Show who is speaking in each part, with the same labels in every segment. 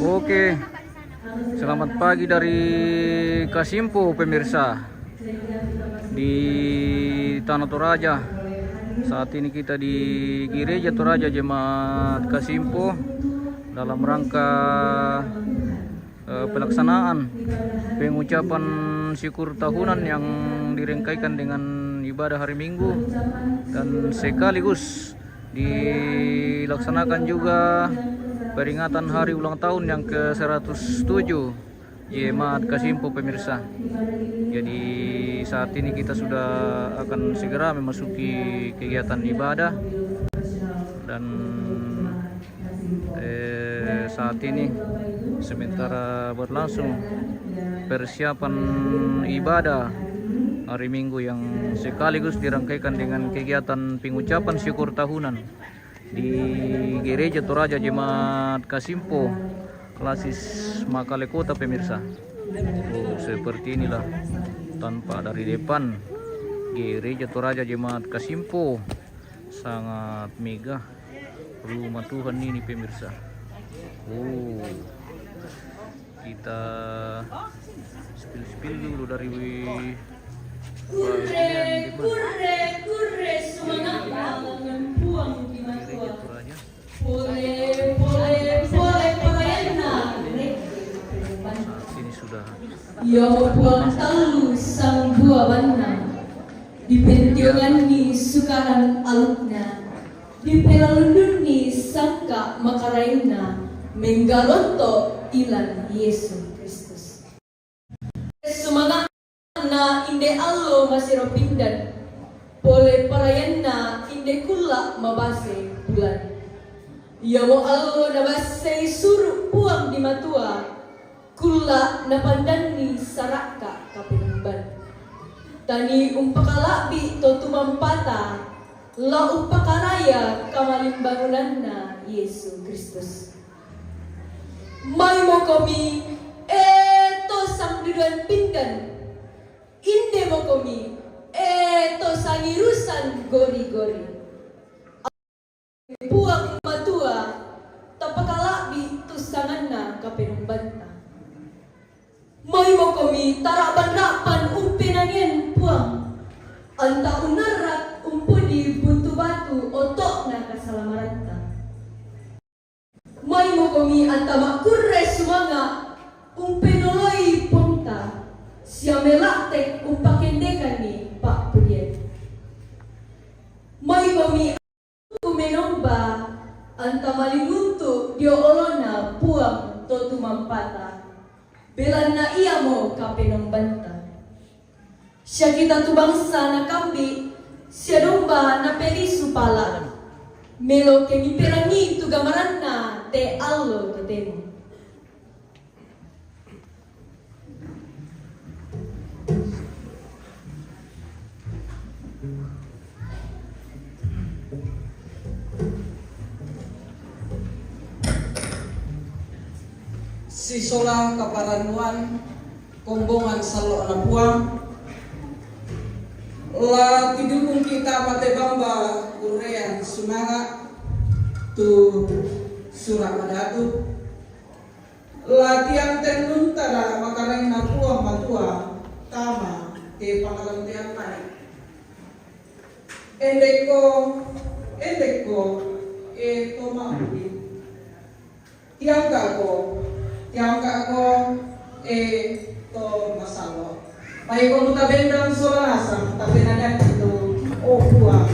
Speaker 1: Oke, selamat pagi dari Kasimpo pemirsa di Tanah Toraja. Saat ini kita di Gereja Toraja Jemaat Kasimpo dalam rangka pelaksanaan pengucapan syukur tahunan yang dirangkaikan dengan ibadah hari Minggu, dan sekaligus dilaksanakan juga peringatan hari ulang tahun yang ke-107 Jemaat Kasimpo pemirsa. Jadi saat ini kita sudah akan segera memasuki kegiatan ibadah, dan saat ini sementara berlangsung persiapan ibadah hari Minggu yang sekaligus dirangkaikan dengan kegiatan pengucapan syukur tahunan di Gereja Toraja Jemaat Kasimpo Klasis Makale Kota pemirsa. Seperti inilah tanpa dari depan Gereja Toraja Jemaat Kasimpo. Sangat megah rumah Tuhan ini pemirsa. Kita spill dulu dari
Speaker 2: Kurre semangat dengan puang di matua. Pole parayana.
Speaker 1: Ini sudah.
Speaker 2: Ya puang talu sang buah bana. Di pentiongan ni sukaran alutna. Di pelalundun ni sangka makaraina. Menggalonto ilan Yesus Kristus. Semangat na inde allo masiro pindan. Pole parayanna inde kula mabase bulan. Yawo allo nabase suru puang di matua. Kula napandani saraka kapinumban. Tani umpakalabi to tumampata. La umpakaraya kamalimbangunanna Yesus Kristus. May mo kami eto sang duduan pindan. Inde mo kami eto sang irusan gori-gori. Puang matua tapakalabi tusangan na kapenumbanta. May mo kami taraban-rapan umpinangin puang. Anta unarat umpudi buntu batu otok na kasalamaranta. May mo kami anta makurre sumanga umpenoloy punta. Siya melaktek umpakendekan ni Pak Puriet. May kami kumenomba anta malingunto dio olona puang to tumampata. Belan na iya mo kapenombanta. Siya kita tubangsa na kambi, siya domba na perisu pala. Melo kemi perangi tu gamaran na te allo ketemu.
Speaker 3: Si solang kaparanuan kombongan salo na puang la tidulung kita mate bamba urean sumanga tu surah madatu la tiang tenun tara makarai na puang matua tama te pangalan tiang naik endeko toma ubi tiang kako to masalo. Pai ko ta bendang solanasa tapi nada itu buah.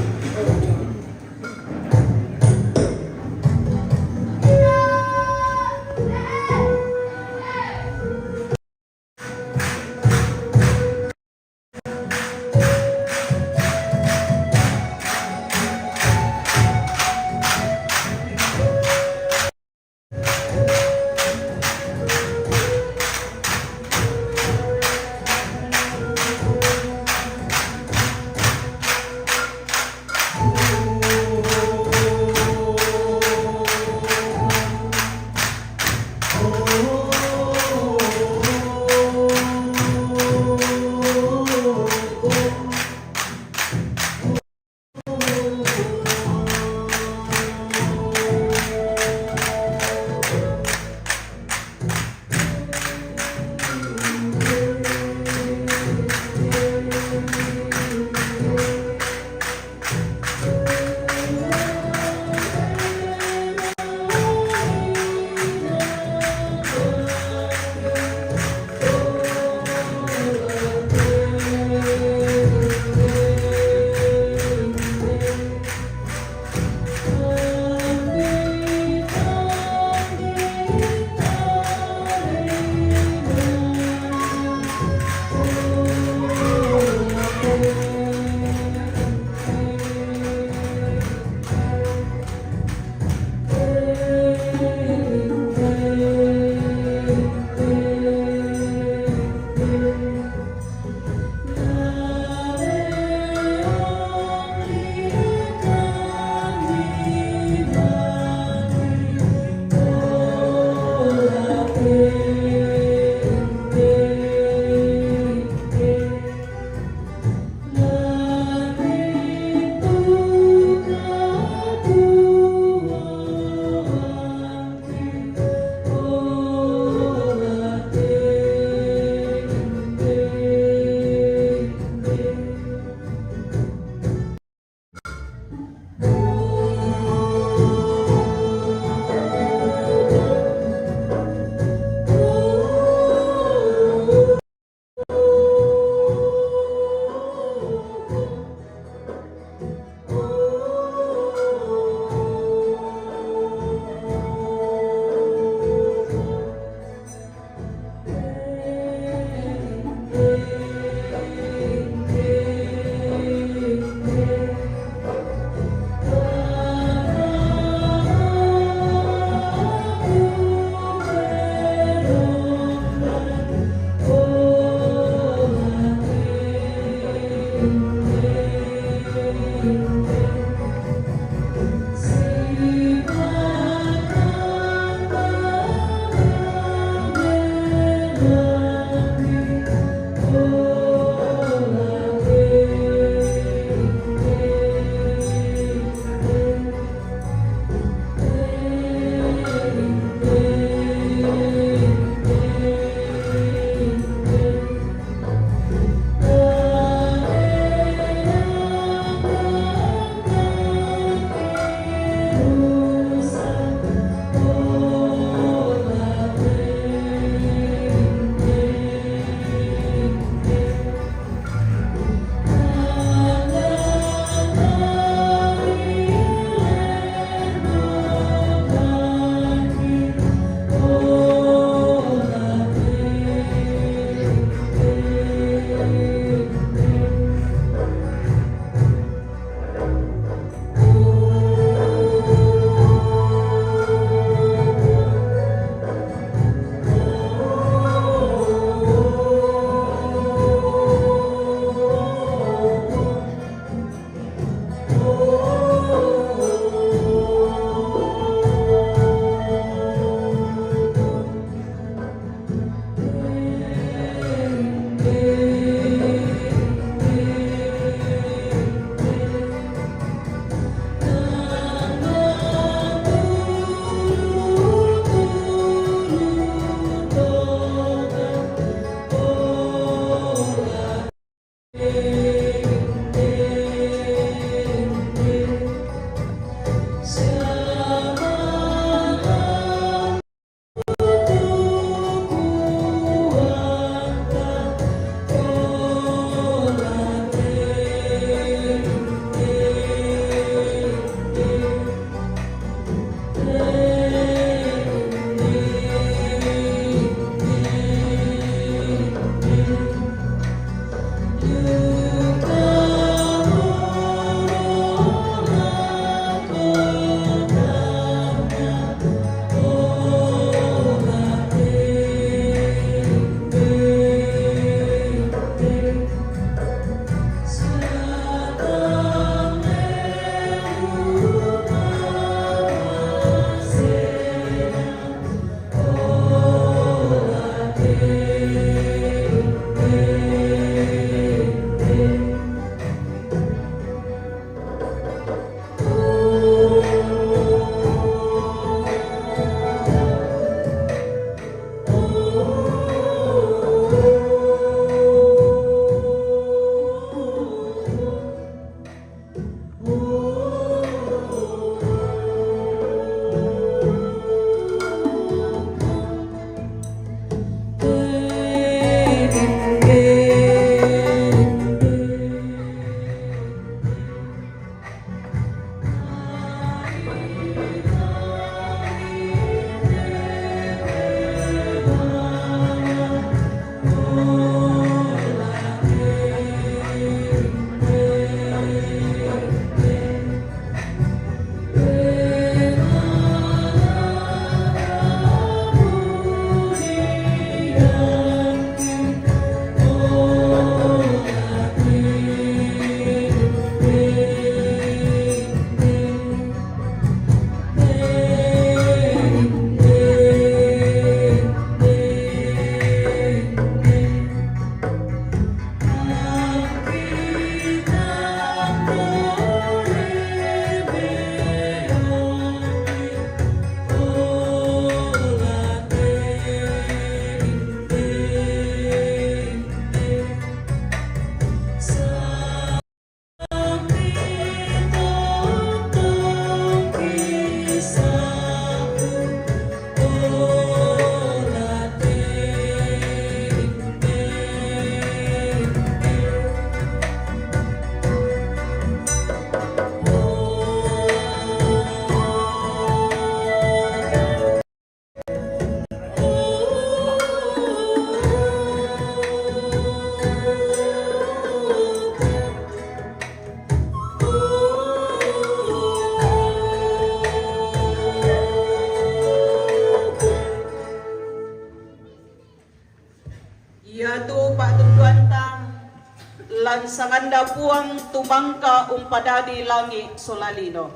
Speaker 3: Tuhan sanganda puang tumangka umpadadi langit solalino.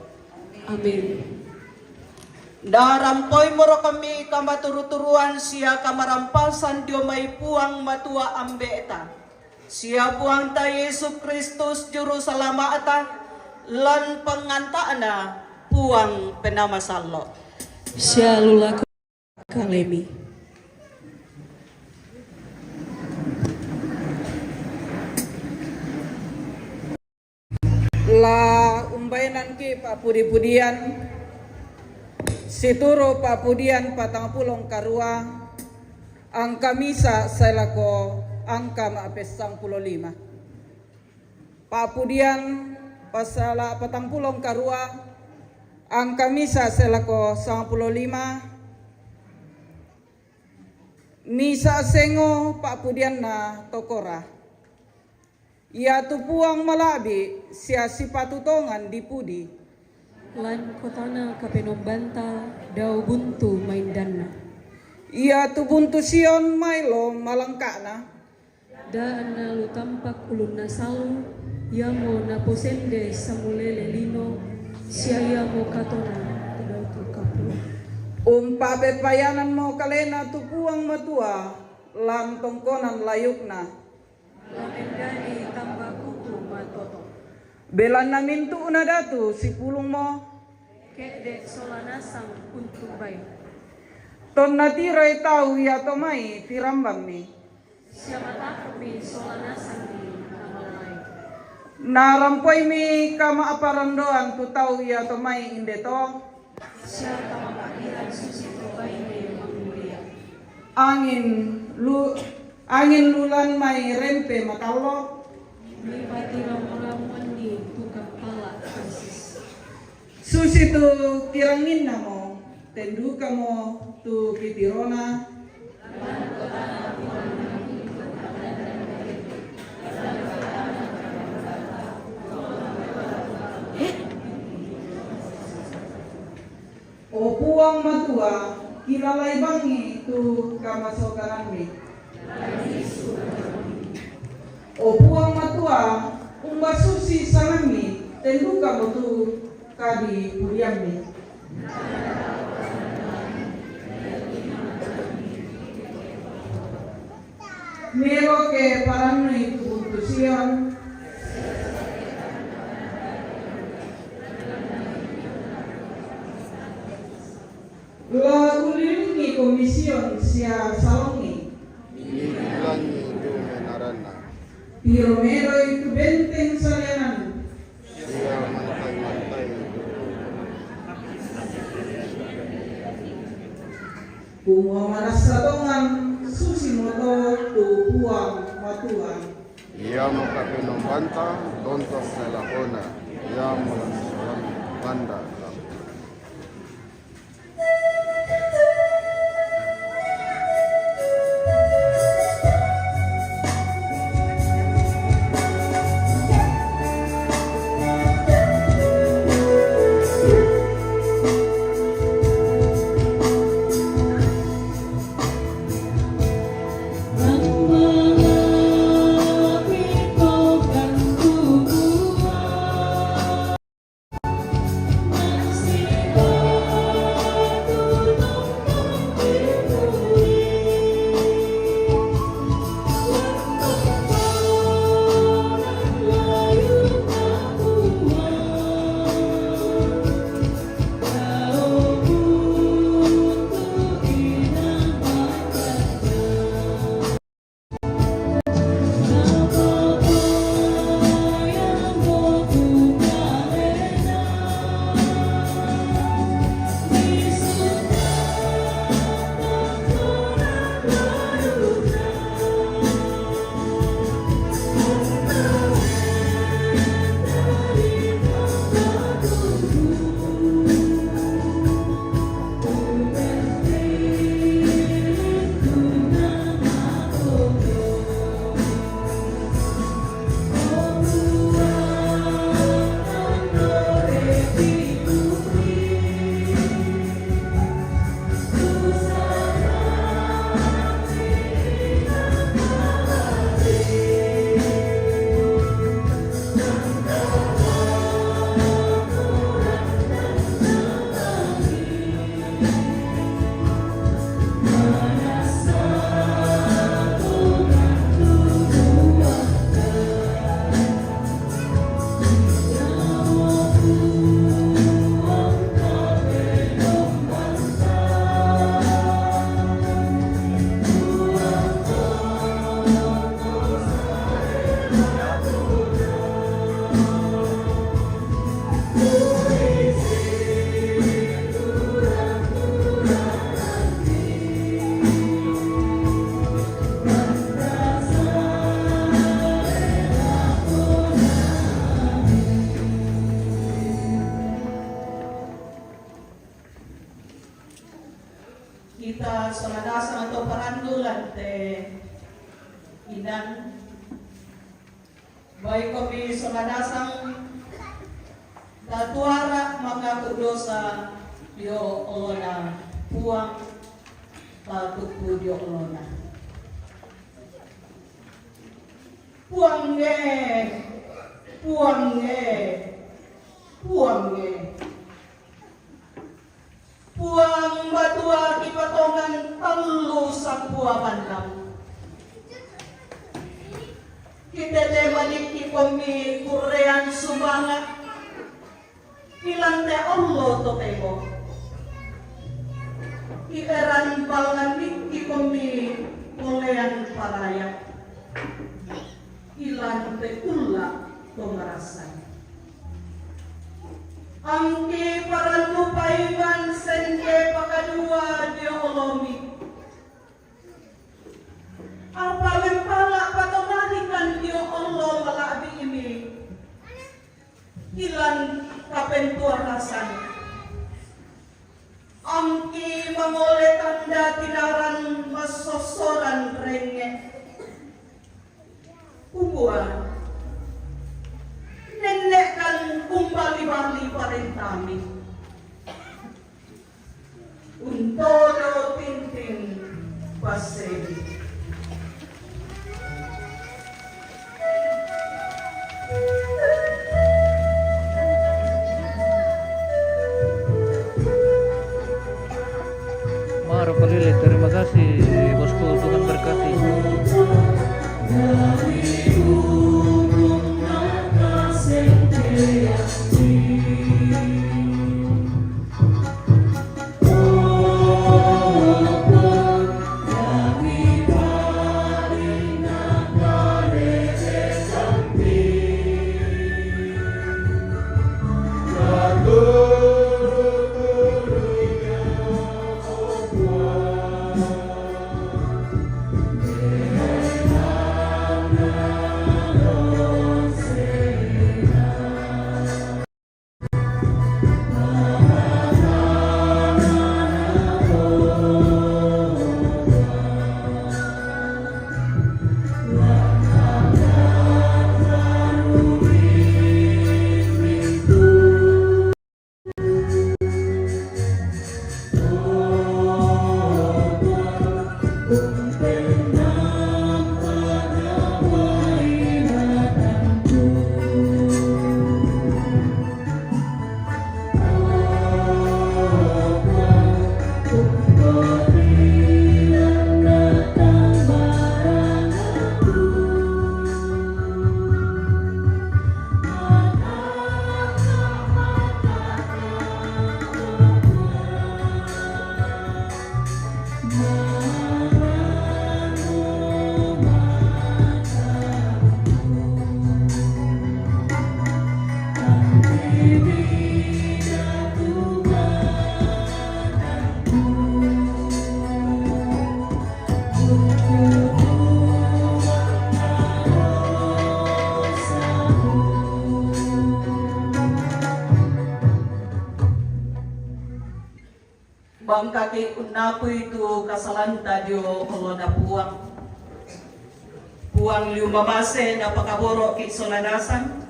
Speaker 2: Amin.
Speaker 3: Darampoy moro kami kamaturu-turuan siya kamarampasan Dio may puang matua ambeta. Siya puang ta Yesu Kristus juru salamaata lan pangantaana puang penamasalo.
Speaker 2: Siya lulaku kalemi.
Speaker 3: La umbayanan ki papudi-pudian situro papudian patang pulong karua angka misa selako angka maapesang pulo lima papudian pasala patang pulong karua angka misa selako sang pulo lima misa sengo papudian na tokora ia tupuang malabi sia sipatutongan di pudi
Speaker 2: Lan kotana kapenombanta daw buntu maindanna.
Speaker 3: ia tu buntu Sion mailo malangkana
Speaker 2: Daan na lutampak ulun na salu, yamo na posende sa mulele lino, siya yamo katona, tudaw tu kapu.
Speaker 3: payanan mo kalena tupuang matua lang tongkonan layukna
Speaker 2: Lamendani tambah kuku matoto.
Speaker 3: belan namin tu una datu si pulong mo
Speaker 2: Kede solanasang untuk bay.
Speaker 3: ton natiray tau ya tomai tirambang mi
Speaker 2: Siya matakopi solanasang ni namalay.
Speaker 3: narampoy mi kama aparandoan tu tau ya tomai indeto
Speaker 2: Siya kamapakiran susito bay ni mangulia.
Speaker 3: angin lulan mai rempe matalok
Speaker 2: Ni batirang ramuan ni tukang pala Francis.
Speaker 3: susi tu tirangin na mo tendu ka mo tu kitirona o puang matua kilalay bangi tu kamasogaran mi o puang matua umbasusi salami tendu ka mo tu kadi puriang mi mero ke parang itu buntu Sion la ulilingi komision sia salongi
Speaker 4: Ilangi itu menarana.
Speaker 3: piro mero itu benteng salianan
Speaker 4: Dia mantai-mantai.
Speaker 3: kumua manasatongan susi moto tu puang matuan
Speaker 4: Ia makapinombanta dontos sa lakona. Ia malansulang banda.
Speaker 3: kita samanasa atau parandulan te inan baik kami samanasang datuara maka kudosa Dio Olona puang patuku Dio Olona puang nge puang batua kipatongan telu sa puakan lang kita temanik kami Korean sumanga ilan te Allah to temo iran panganik kami Korean paraya ilan te ulla to ngarasan angki para lupaiman sende pakadua dia olomi apa mempala patomalikan dia Allah malabi ini ilan kapentua rasan angki mangole tanda tinaran masosoran renge kubuan nenek kan kumbali-bali parentami untodo tinting pasegi
Speaker 1: Maro Palile, terima kasih bosku, Tuhan berkati.
Speaker 3: Bangkake unaku itu kasalanta dio kalau na puang liumamase na pakaboro ki solanasan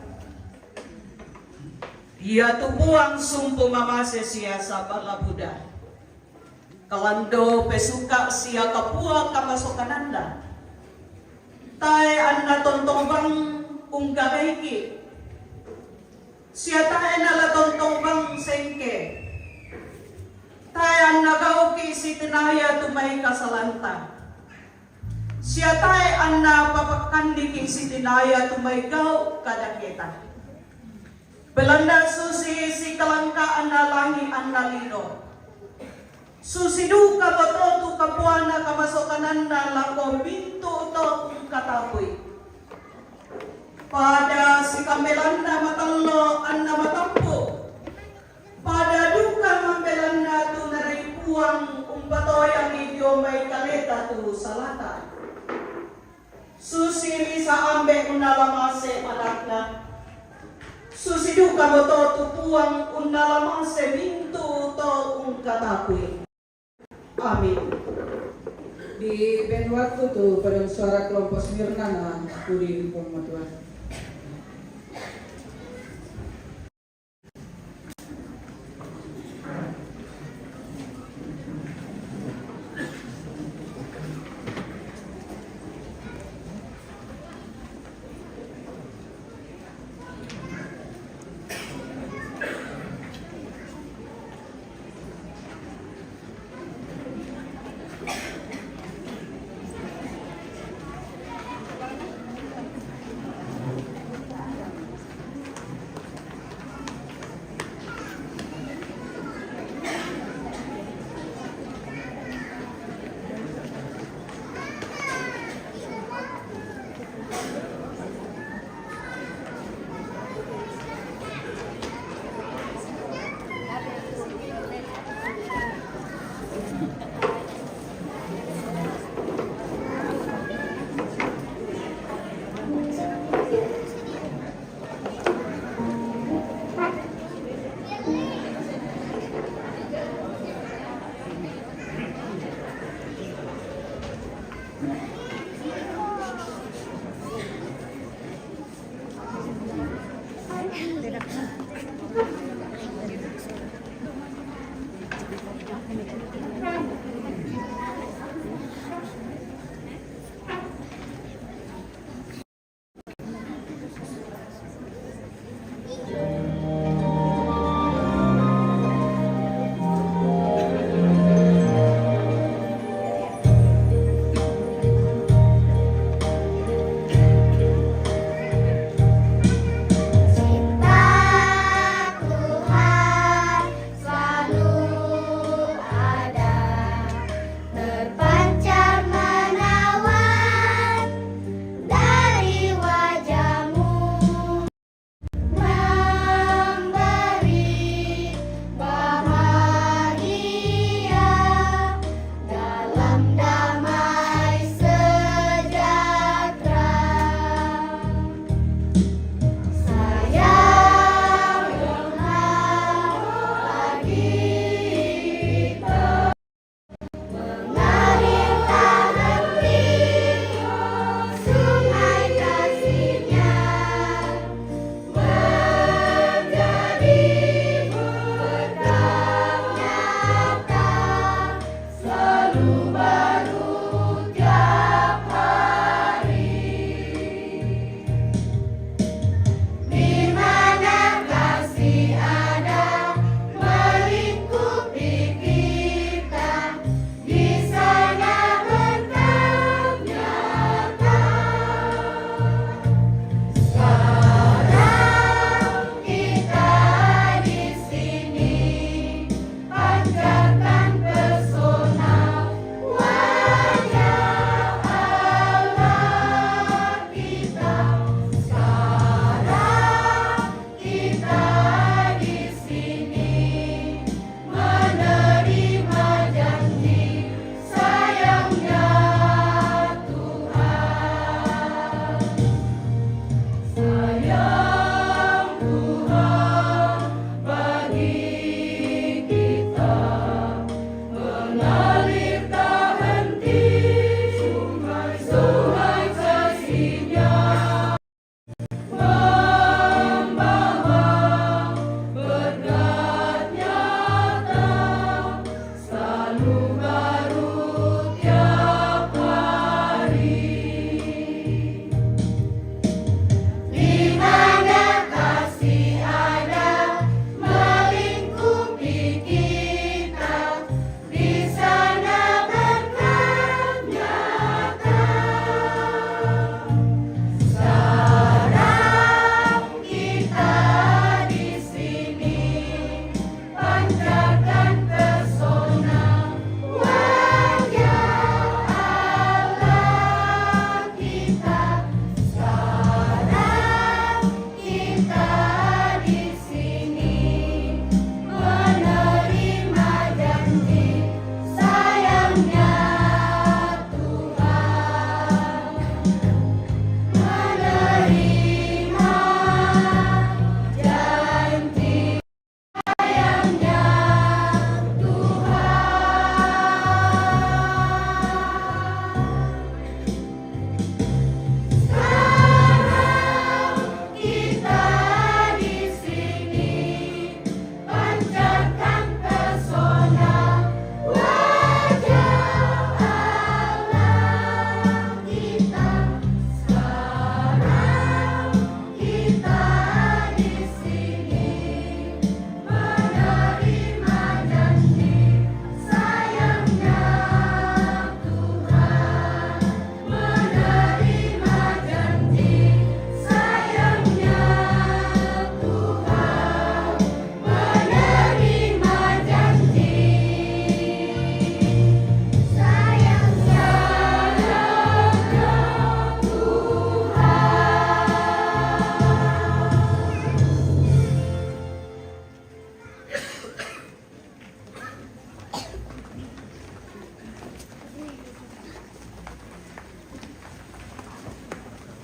Speaker 3: dia tu puang sumpu mamase siya sa balabuda kalando pesuka siya kapua kamasokananda tay anna tontong bang unggabaiki siya tay na tontong bang sengke tayo nagaw ki si tinaya tumay kasalanta. Siya tayo ang napapakandi ki si tinaya tumay gaw kadakita. Belanda susi si kalangkaan na langi ang nalino. Susiduka bato tu kapuana kamasokanan na lako binto to katapoy. Pada si kamelanda matallo ang namatampo. Pada duka mambelan na tu naraypuang umpatoy ang idyo may kaleta tu salata. Susili sa ambe unalamase malakna. Susiduka mo to tupuang unalamase mintu to katapoy. Amin. Di ben waktu tuh pada suara kelompok Smirna na kuri pematuan.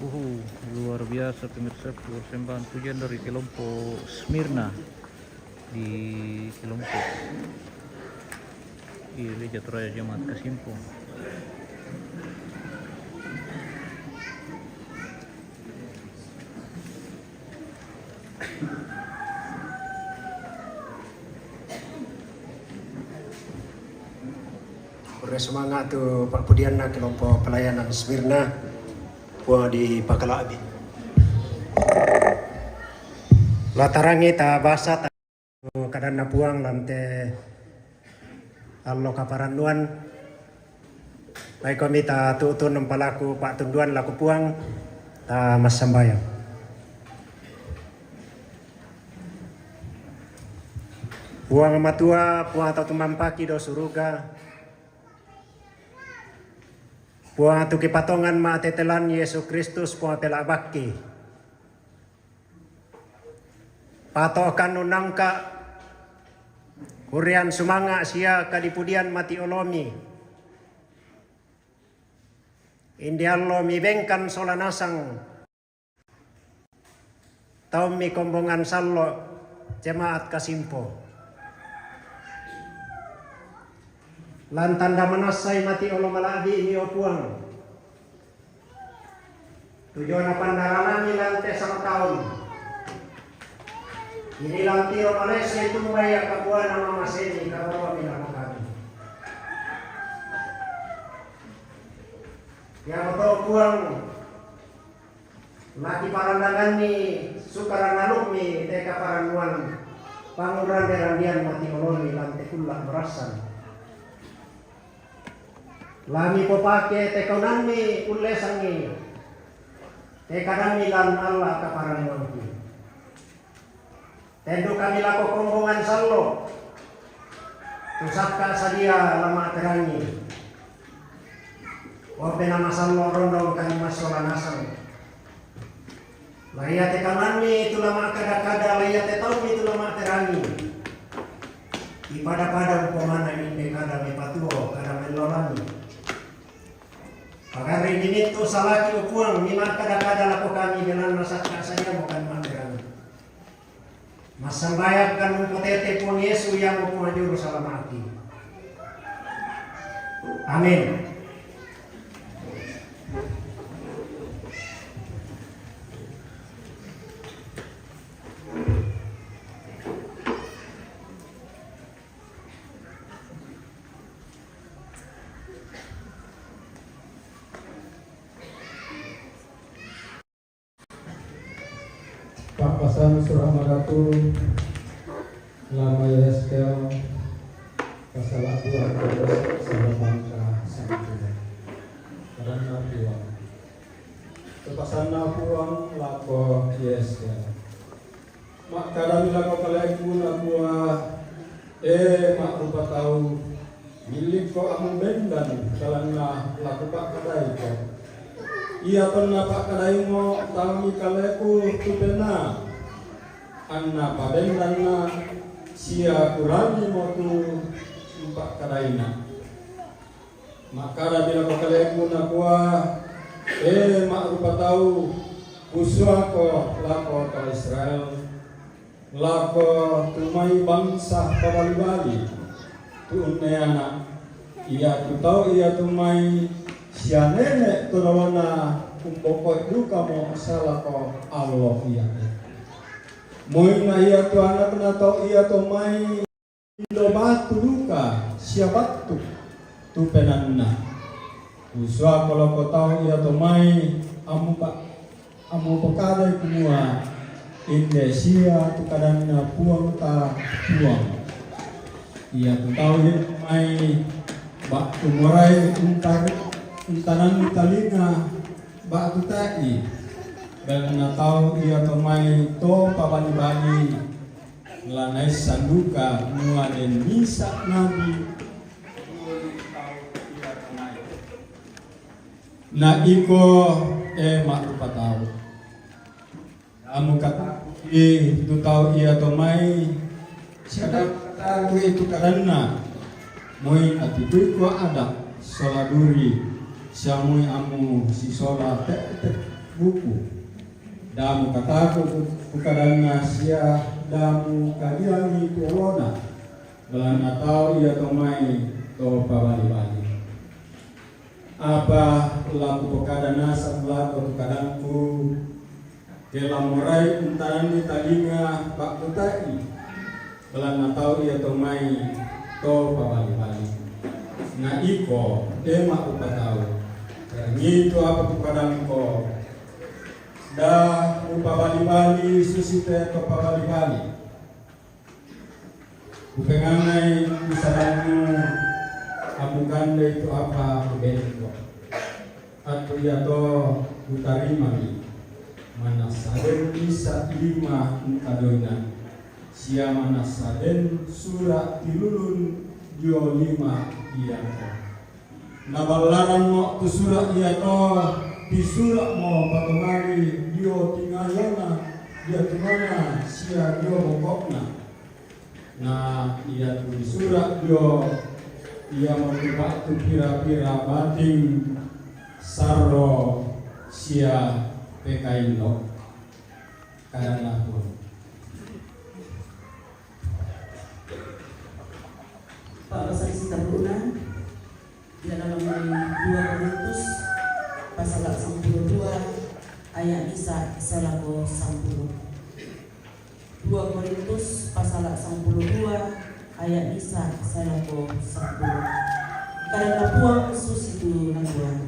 Speaker 1: Luar biasa pemirsa, persembahan pujian dari kelompok Smyrna di kelompok Gereja Toraya Jemaat Kasimpong.
Speaker 5: Semangat tu Pak Pudiana kelompok pelayanan Smyrna buah di Pakalabi. Latarangi ta basa ta kadana puang lante allo kaparanuan. Baik kami ta tutun nempalaku Pak Tunduan laku puang ta mas sambayang. Puang matua puang atau tumampaki do suruga. Puang atu kipatongan ma tetelan Yesus Kristus puang pela bakki. Patokan nunangka kurian sumanga sia kadipudian mati olomi. Indiallo mi bengkan solanasang. Taum mi kombongan sallo jemaat Kasimpo. Lantanda manasai mati olo maladi ini opuang. Tujuan pandaranami lante sama tahun. Ini lanti o Malaysia itu maya kabuan nama maseni kabawa bilang kami. Ya betul puang. Laki parandangan ni sukaran nalukmi teka paranuan panguran derandian mati oloni lante kulak berasan. Lami popake tekonanmi ulesangi tekanami lan Allah kaparanuanki. Tendu kami lako kombongan sallo tusapka sadia lama terangi. Wape nama sallo rondong kami masolanasan. Layat tekananmi itu lama kada-kada layat tetaumi itu lama terangi. Ipada-pada upamana ini kada mepatuo kada melolani. Agar ini tu salaki upuang memang kadang-kadang laku kami dengan masyarakat saya bukan materan. Masambayak kan mempotete pun Yesus yang maju salamati. Amin.
Speaker 6: Papasan surah Madatu lama Yeskel pasal 2 sama bangka sampai karena puang kepasan puang lako Yeskel mak kadang lako kaleku lakua mak rupa tahu milik ko amu bendan kalana laku pak kadai ko. Ia pernah pak kadai mo tami kaleku tupena anna padendana sia kurani mo tu pak kadaina makara bila ko kaleku na kuah mak rupa tahu uswako lako ka Israel lako tumai bangsa pabali-bali tu anak ia tu tahu ia tumai sia nenek turawana umpokoi duka mo salah ko Allah iya. Moy na iya tu anak na tau iya to mai indo batu duka sia batu tu penanna. Uswa kalau ko tau iya to mai amu pakadai kumua inde sia tu kadanna puang ta puang. Iya tu tau iya to mai bak umurai untanan talinga batu tai dan natau ia tomai to pabani-bani lanai sanduka muaden misa nabi na iko mak rupa tau amu kata tu tau ia tomai siapa kata itu karena moi atipu ko ada soladuri siamui amu si sola buku. Damu kataku kadanna sia damu kadiangi tuolona belana tau ia tomai to pabali-bali. Apa laku kadana sabla to kadanku kelamurai untarani talinga pak kutai belana tau ia tomai to pabali-bali. Na iko tema upatau karena apa kadangko da upa bali-bali susite to pabali-bali upenganai usadamu amuganda itu apa beniko atau ya to utarimami mana saden bisa 5 kadoina sia mana saden surah tilulun dio 5 iya nabalaran mo tu surah iya to di surah mo patomari dio tingayana dia tumana sia dio bokokna nah iya tu di surah dio ia membuat tu pira-pira bating sarro sia pekailo karena pun
Speaker 7: Pak Pasal Sitabuna di dalam 2 Korintus pasal 92 ayat Isa selako 10. 2 Korintus pasal 92 ayat Isa selako 10. Karena puang Yesus itu nangguan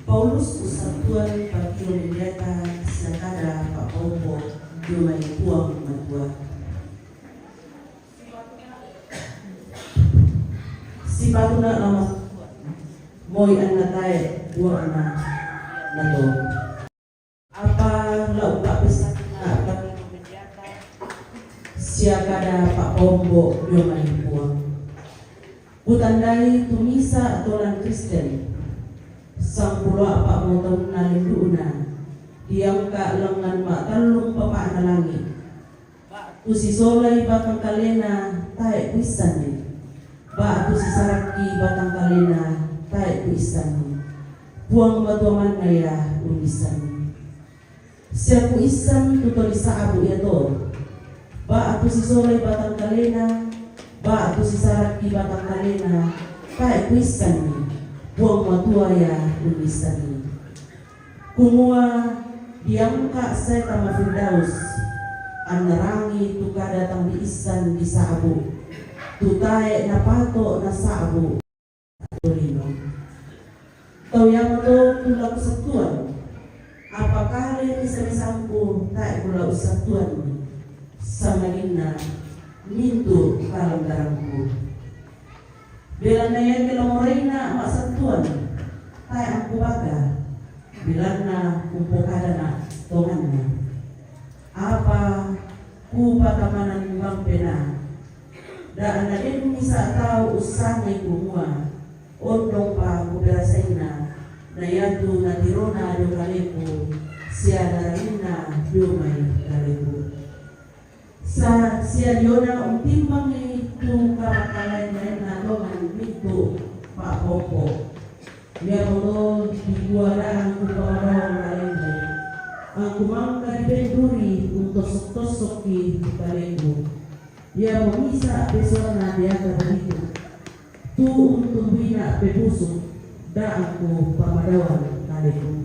Speaker 7: Paulus usah Tuhan bagi menjata siakada Pak Pompo diumai puang matua si patuna nama moi anak tae dua anak nato apa lau pak pesakna bagi menjata siakada Pak Pompo diumai puang utandai tumisa atolan Kristen sang pulo apa mau tahu nalinduna diam ka lengan mak talung papa analangi tu si solai batang kalena tae pisani ba tu si saraki batang kalena tae pisani buang batuaman ngaya unisani siapu isan tutoli saabu ya to ba tu si solai batang kalena ba tu si saraki batang kalena tae pisani buang matua ya unisani kumua diangka saya tama Firdaus anarangi tuka datang di isan di saabu tutae na pato na saabu torino tau yang to tula kesatuan apakah bisa disampu tae kula usatuan samalina mintu kalang darangku bila na yan kilamuray na masatuan tayo ang kubaga bila na kumpukada na tongan na apa kupatamanan bang pena daan na din isa tao usangay kumua ondong pa kuberasay na yado na tirona yung kalipo siya na rin na may kalipo sa siya yun na timbang ni kung karakalain na tongan mito Pak Pompo dia mau diguara ang kubarang kalipo ang kumangka di benduri untuk tosok di kalipo dia mau bisa besona dia begitu tu untuk bina bebusuk da aku pamadawan kalipo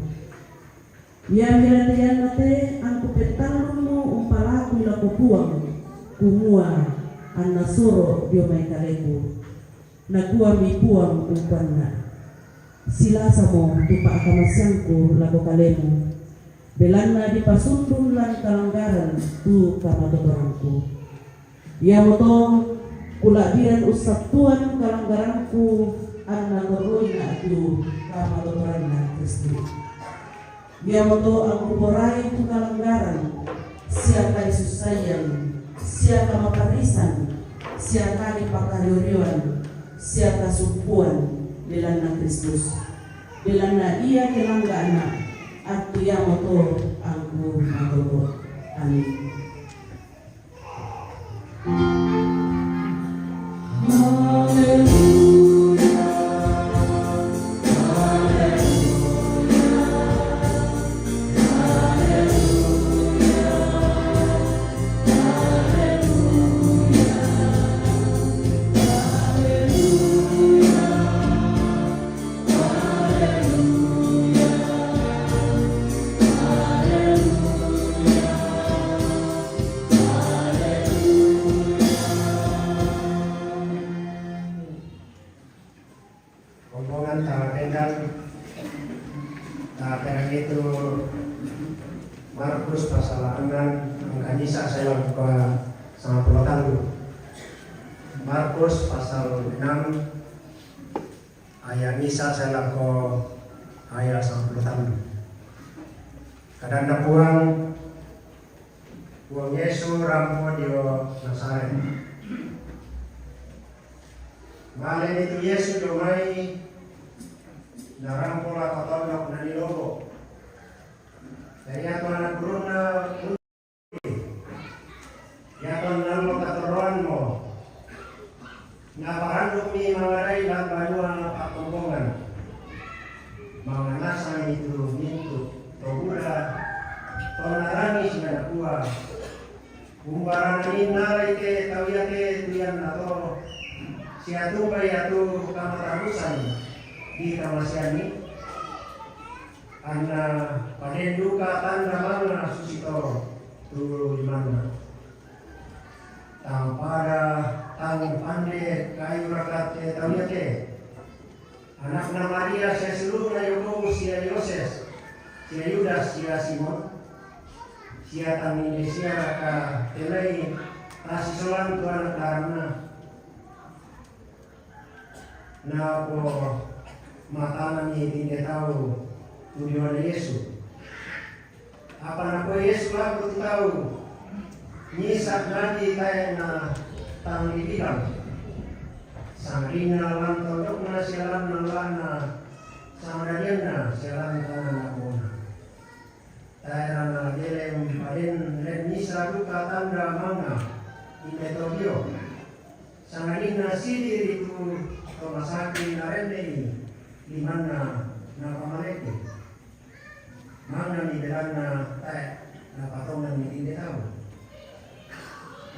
Speaker 7: ya milatian mate ang kupetalong mo umpalaku laku puang kumua ang nasuro dio may kalipo nagkuha mi puang umpan na sila sa mo tupa akamasyangko lago kalemo belan na di pasundun lang kalanggaran tu kamatotorangko ya mo to kulabiran usap tuan kalanggaranku ang nagoroy na tu kamatotoran na Kristo ya mo to ang kumoray tu kalanggaran siya kay susayang siya kamaparisan siya kay pakaryoriwan siya kasumpuan bilang na Kristus bilang na iya kelanggaana at tuya mo to ang matuto. Amin.
Speaker 5: rombongan ta Kendal ta perang itu Markus pasal 6 angkanisa saya buka sama pelotan. Markus pasal 6 ayat nisa saya lako ayat sama pelotan. Kadang puang Yesus rampo dio Nazaret. Malen itu Yesus domai narampola katondok na nilogo. Dari ato anak kuruna yaton nalo kataruan mo. Naparandok mi mangaray lang banua pakumbongan. Mga nasa itu mintu togura tonarani sinakua. Kumbaran ni naray ke tawiyate tuyan nato. Siya tubay ato kamatarusan di kamasyani ana panenduka tanda mana susito tu limana tampada tang pande kayu rakate tawiyate anak na Maria siya seluruh na Yakobo siya Yoses siya Yudas siya Simon siya tangini siya ka telay asisolan tu anak karena na po mata ni hindi tahu tujuan Yesus. Apa na po Yesus aku tahu nyisak lagi tayo na tanglibilang sangrina lang tondok na silang na sangradian na silang na muna. Tayo na dilem parin len nisa duka tanda mga inetogyo sangrina sidir itu Tomasaki narende di mana na pamalete mana ni belana na patongan ni hindi tahu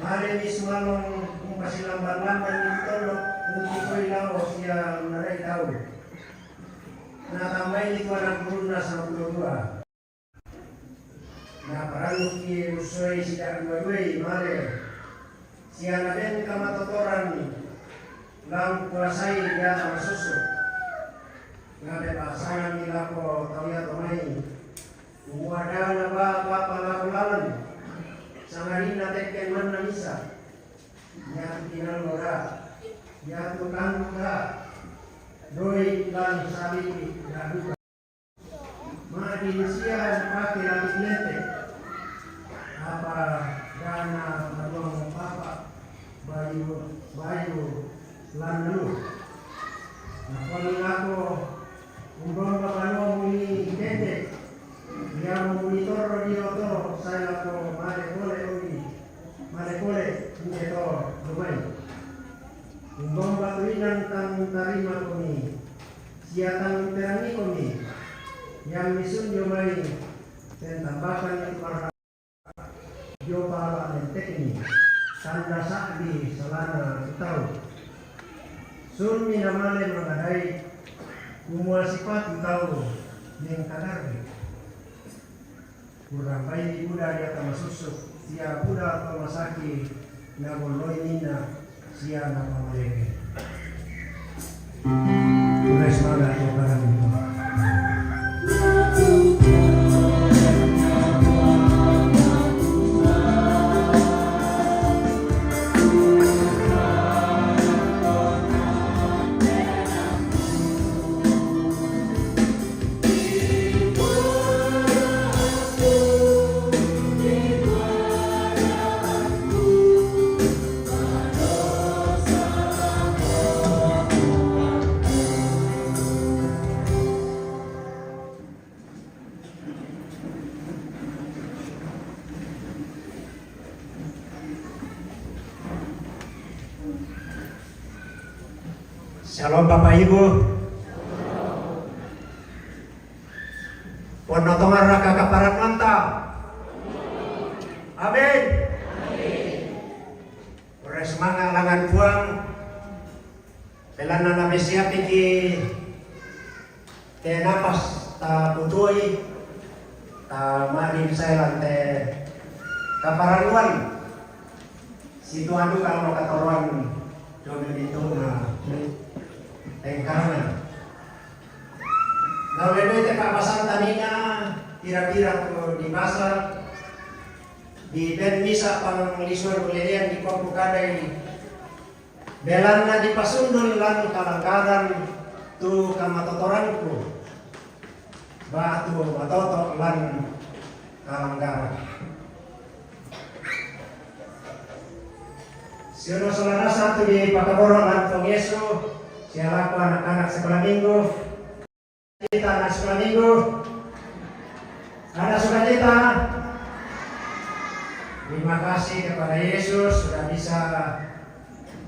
Speaker 5: mare ni sumalong kung pasilamban-lamban ni tolok kung iko'y lao siya naray tahu natambay ni tuan ang na sa pulodua na parang ki usoy siya ang mare siya na din kamatotoran lang kuasai dia sama susu ngabe pasangan nila ko tawya tomai umuada na ba palakulan sangarin na tekken man na misa niya tinal moda niya tukang moda doi lan sabi daduka madi siya pake lapis lente apa dana madong papa bayu lalu, kalau aku umbang kapano muli dede, dia monitor dia to, saya aku mare kole ini to, lumai. Umbang batuinan tang tarima kami, siatang terani kami, yang misun jomai, dan tambahkan itu para jopala dan teknik, tanda sakti selana tahu. Sun minamale mengadai umuasipat tahu yang kadar kurang baik budak dia kama susuk sia budak atau masaki na boloi nina sia na pamaleke tulis mana yang barang itu Shalom Bapak Ibu. Ponotongan raka kaparan mantap. Amin. Semangat langan buang. Pelana nabi siap iki te napas ta putui ta marin saya lante kaparanuan. Situ anu kalau katoran jomen itu na tengkarna Naulebe te papasan tanina kira-kira ko di masa di ben misa panglisuan ulerian di Kompu Kadai belan na di pasundul lan kalangkaran tu kamatotoranku batu matoto lan kalangkaran. Siono solana satu di Pakaboro lan Tong Yesu sialaku anak-anak sekolah minggu kita anak sekolah minggu ada sukacita. Terima kasih kepada Yesus sudah bisa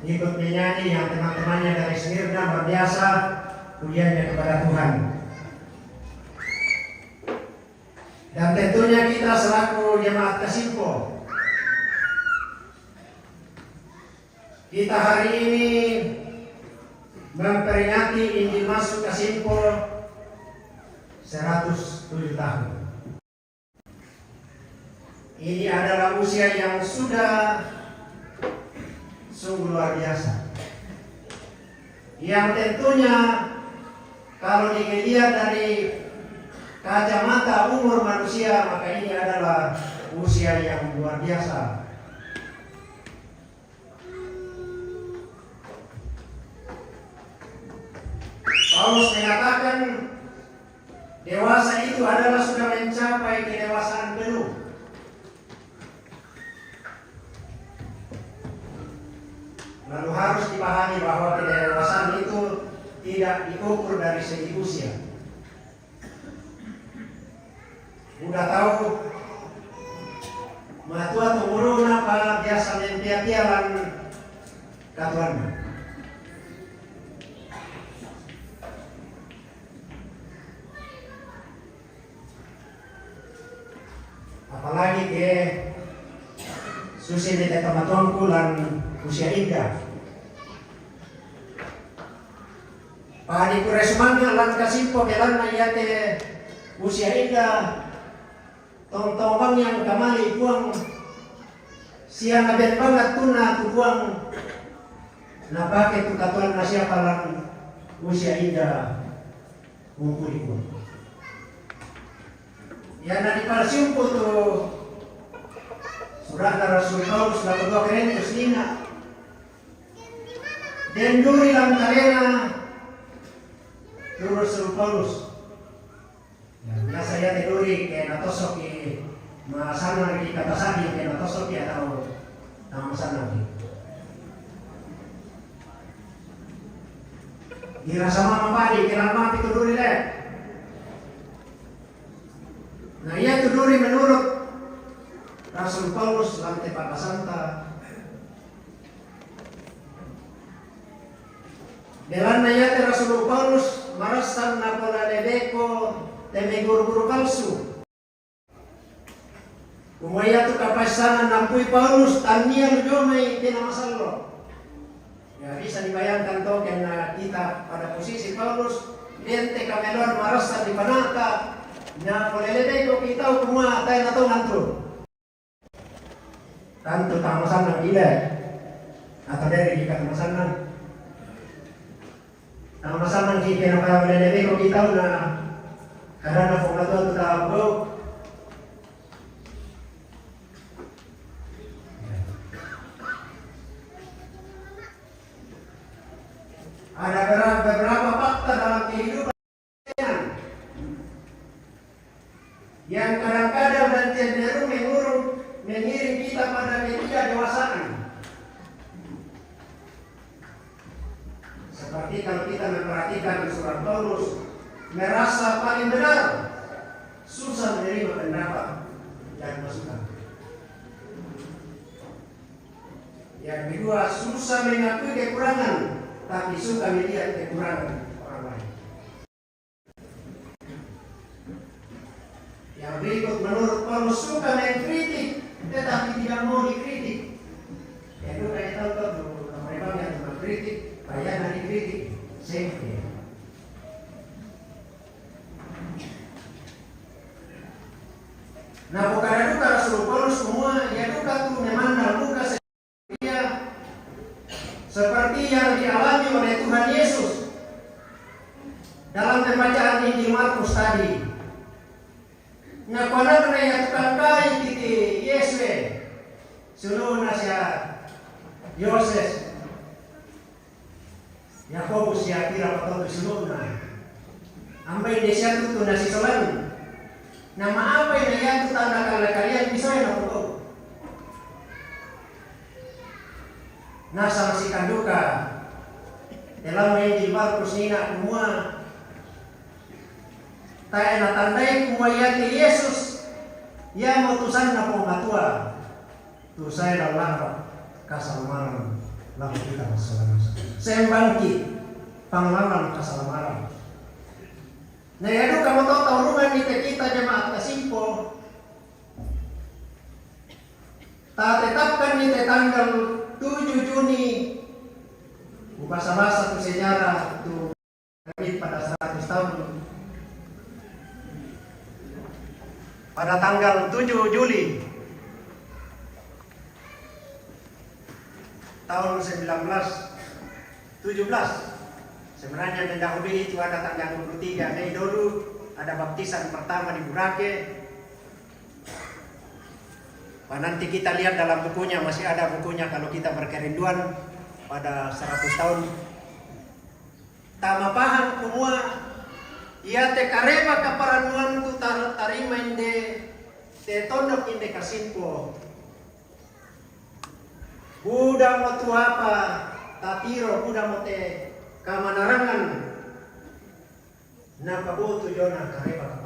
Speaker 5: ikut menyanyi yang teman-temannya dari Smyrna luar biasa. Pujiannya kepada Tuhan. Dan tentunya kita selaku jemaat Kasimpo, kita hari ini memperingati Injil masuk Kasimpo 107 tahun. Ini adalah usia yang sudah sungguh luar biasa. Yang tentunya kalau dilihat dari kacamata umur manusia, maka ini adalah usia yang luar biasa. Paulus mengatakan dewasa itu adalah sudah mencapai kedewasaan penuh. Lalu harus dipahami bahwa kedewasaan itu tidak diukur dari segi usia. Udah tahu matua tumurun apa biasa mentiatialan katuan. Apalagi ke susi nete kamatuanku lan usia indah. Padi kuresmanga lan Kasimpo belan na yate usia indah. Tong-tong yang kamali puang siang aben banget tuna tu puang napake tu katuan na siya palang usia indah kumpuli puang. Yan na di palsiumpo tu surat na Rasul Paulus na 2 Korintus 5. Denduri lang talena tu Rasul Paulus. Biasa ya tiduri kaya natosok masana lagi kata sabi kaya natosok ya atau masana lagi. Dirasa mama padi kira mama tiduri le. Nah ia tiduri menurut Rasul Paulus lantai Pakasanta. Dewan nayate Rasul Paulus marasan napola lebeko teme guru-guru palsu. Umaya tu kapasanan nampui Paulus tania jomai kena masallo. Ya bisa dibayangkan toh karena kita pada posisi Paulus lente kamelon marasa di panata na polelebeko kita semua tayo na to nanto. Tanto tamasan ng gila atau dari di tamasan ng tamasan ng kikira kaya polelebeko kita na karena formato tahu ada beberapa fakta dalam kehidupan yang kadang-kadang dan cenderung mengiring kita pada ketidakdewasaan. Seperti kalau kita memperhatikan surat Paulus, merasa paling benar, susah menerima pendapat dan masukan. Yang kedua, susah mengakui kekurangan, tapi suka melihat kekurangan orang lain. Yang berikut, menurut Paulus suka mengkritik, tetapi tidak mau dikritik. Yang kedua, kita tahu mereka yang mengkritik, bayar dikritik, safety. Nah, bukan duka Rasul Paulus semua, ya duka itu memandang duka seperti yang dialami oleh Tuhan Yesus. dalam pembacaan Injil Markus tadi. Ngapanan na ya tukang kai titi Yeswe, sunu na siya Yoses, Yakobus siya kira patong sunu na. Ambay di siya tutu na si Solan, na maapay na yan tutang nakalakalian bisoy na puto. Nasa masikan duka dalam Injil Markus nina kumua tayo natandai kumua yati Yesus yang mutusan na pematua tusay na larap kasalamaran lang kita kasalanan sembangki panglaman kasalamaran na yado kamu tahu taurungan ni kita jemaat kasimpo tetapkan ni tanggal 7 Juni bahasa-bahasa itu sejarah itu pada 100 tahun pada tanggal 7 Juli tahun 1917 sebenarnya mendahului itu ada tanggal 23 Mei dulu ada baptisan pertama di Burake. Nanti kita lihat dalam bukunya, masih ada bukunya kalau kita berkerinduan pada 100 tahun. Tama paham kumua ia te kareba kaparanuan tu tarima inde te tondok inde kasimpo. Buda mo tu apa tatiro buda mo te kamanarangan na pabuto jona kareba kaparanuan.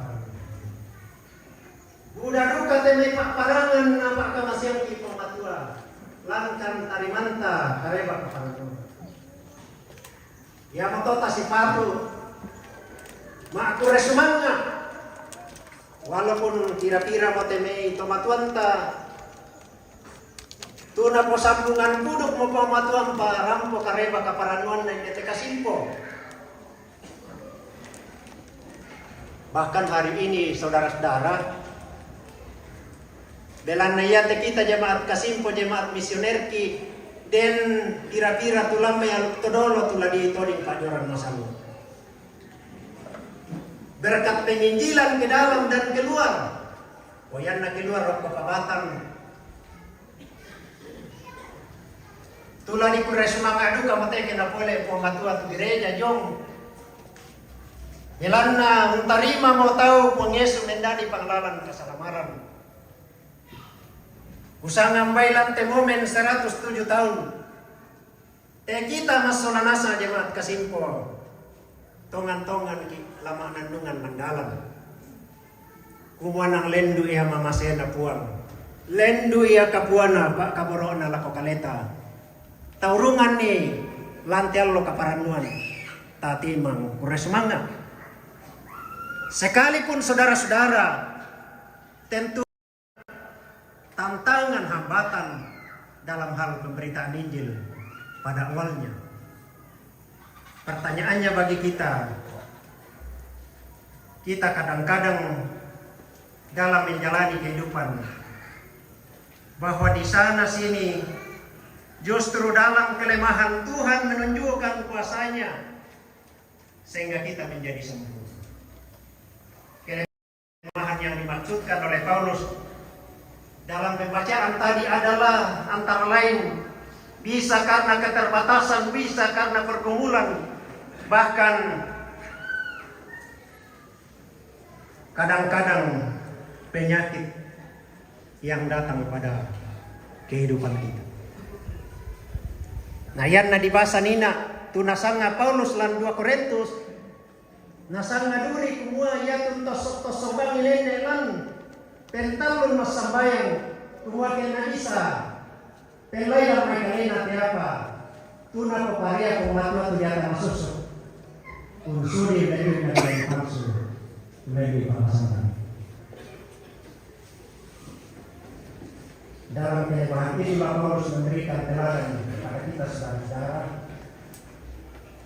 Speaker 5: Buda duka temai pak parangan nampak kemasian ki pematua langkan tarimanta kareba kapanto. Ya matota si patu makure semangat walaupun kira-kira mo temai tomatuanta tuna po sambungan buduk mo pematuan pa rampo kareba kaparanuan na inde kasimpo. Bahkan hari ini saudara-saudara belan nayate kita jemaat kasimpo jemaat misionerki den kira-kira tulang yang todolo tula di toding pajoran masalu. Berkat penginjilan ke dalam dan keluar. Wayan na keluar roh papabatan. Tula di kure semangat duka mate kena pole pematua tu gereja jong. Belan na untarima mau tahu pengesu mendadi panglalan kesalamaran. Usang ngambailan te momen 107 tahun. Kita masolanasa jemaat kasimpo. Tongan-tongan lama nandungan mandalan. Kumuanang lendu ia mamasena puang. Lendu ia kapuana pak kaborona lako kaleta. Taurungan ni lantial lo kaparanuan. Tatimang kure semangat. Sekalipun saudara-saudara tentu tantangan hambatan dalam hal pemberitaan Injil pada awalnya. Pertanyaannya bagi kita kadang-kadang dalam menjalani kehidupan bahwa di sana sini justru dalam kelemahan Tuhan menunjukkan kuasanya sehingga kita menjadi sembuh. Kelemahan yang dimaksudkan oleh Paulus dalam pembacaan tadi adalah antara lain bisa karena keterbatasan, bisa karena pergumulan, bahkan kadang-kadang penyakit yang datang pada kehidupan kita. Nah yan na dibasa nina tunasanga Paulus lan 2 Korintus nasanga duri kumua yatun tosok-tosok ilene lan pentalun masambayang keluarga na isa pelay lang may kalina tiapa tuna ko paria kung matwa to yata masusok kung suri na yun na may palsu may pamasangkan dalam kelemahan ini Paulus memberikan teladan kepada kita saudara-saudara